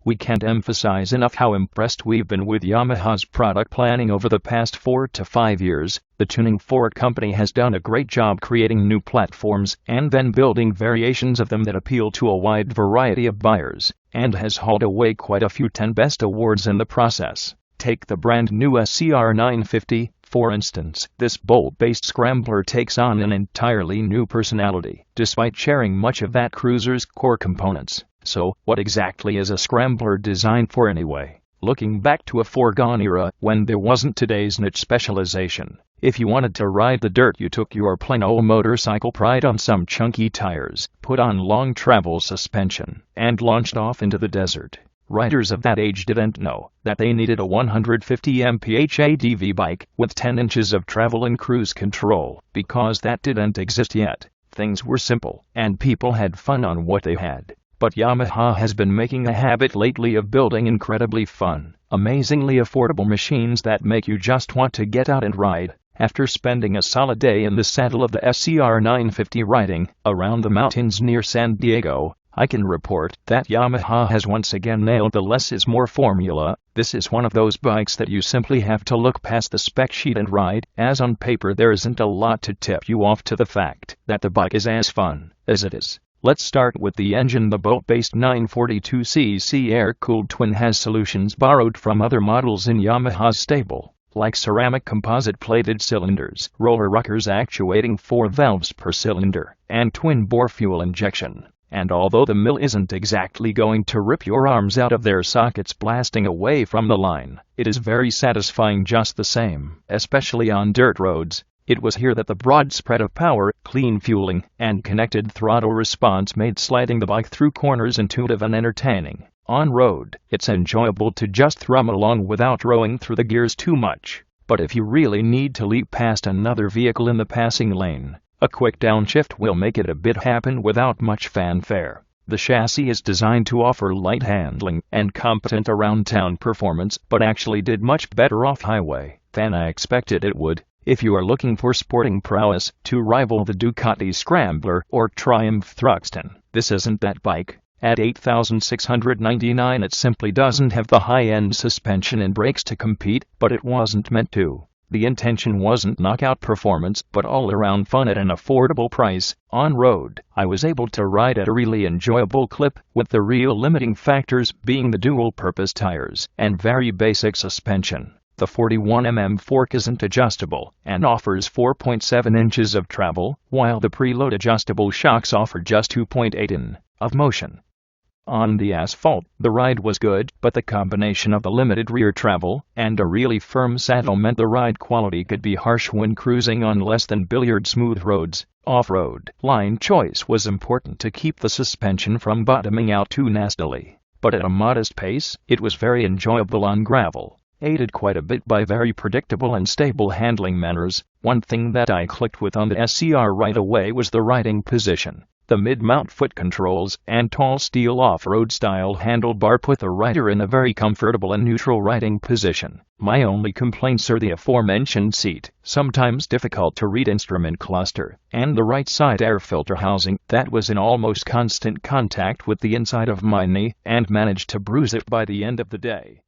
We can't emphasize enough how impressed we've been with Yamaha's product planning over the past 4 to 5 years. The tuning fork company has done a great job creating new platforms and then building variations of them that appeal to a wide variety of buyers, and has hauled away quite a few 10 Best awards in the process. Take the brand new scr950, for instance. This bolt-based scrambler takes on an entirely new personality, despite sharing much of that cruiser's core components. So, what exactly is a scrambler designed for anyway? Looking back to a foregone era, when there wasn't today's niche specialization, if you wanted to ride the dirt, you took your plain old motorcycle pride on some chunky tires, put on long travel suspension, and launched off into the desert. Riders of that age didn't know that they needed a 150 mph ADV bike with 10 inches of travel and cruise control, because that didn't exist yet. Things were simple, and people had fun on what they had. But Yamaha has been making a habit lately of building incredibly fun, amazingly affordable machines that make you just want to get out and ride. After spending a solid day in the saddle of the scr950 riding around the mountains near San Diego, I can report that Yamaha has once again nailed the less is more formula. This is one of those bikes that you simply have to look past the spec sheet and ride, as on paper there isn't a lot to tip you off to the fact that the bike is as fun as it is. Let's start with the engine. The bolt-based 942cc air-cooled twin has solutions borrowed from other models in Yamaha's stable, like ceramic composite-plated cylinders, roller rockers actuating 4 valves per cylinder, and twin-bore fuel injection. And although the mill isn't exactly going to rip your arms out of their sockets blasting away from the line, it is very satisfying just the same, especially on dirt roads. It was here that the broad spread of power, clean fueling, and connected throttle response made sliding the bike through corners intuitive and entertaining. On road, it's enjoyable to just thrum along without rowing through the gears too much. But if you really need to leap past another vehicle in the passing lane, a quick downshift will make it a bit happen without much fanfare. The chassis is designed to offer light handling and competent around-town performance, but actually did much better off-highway than I expected it would. If you are looking for sporting prowess to rival the Ducati Scrambler or Triumph Thruxton, this isn't that bike. At $8,699 it simply doesn't have the high-end suspension and brakes to compete, but it wasn't meant to. The intention wasn't knockout performance, but all-around fun at an affordable price. On road, I was able to ride at a really enjoyable clip, with the real limiting factors being the dual-purpose tires and very basic suspension. The 41mm fork isn't adjustable and offers 4.7 inches of travel, while the preload adjustable shocks offer just 2.8 in of motion. On the asphalt, the ride was good, but the combination of the limited rear travel and a really firm saddle meant the ride quality could be harsh when cruising on less than billiard-smooth roads. Off-road line choice was important to keep the suspension from bottoming out too nastily, but at a modest pace, it was very enjoyable on gravel, aided quite a bit by very predictable and stable handling manners. One thing that I clicked with on the SCR right away was the riding position. The mid-mount foot controls and tall steel off-road style handlebar put the rider in a very comfortable and neutral riding position. My only complaints are the aforementioned seat, sometimes difficult to read instrument cluster, and the right side air filter housing that was in almost constant contact with the inside of my knee and managed to bruise it by the end of the day.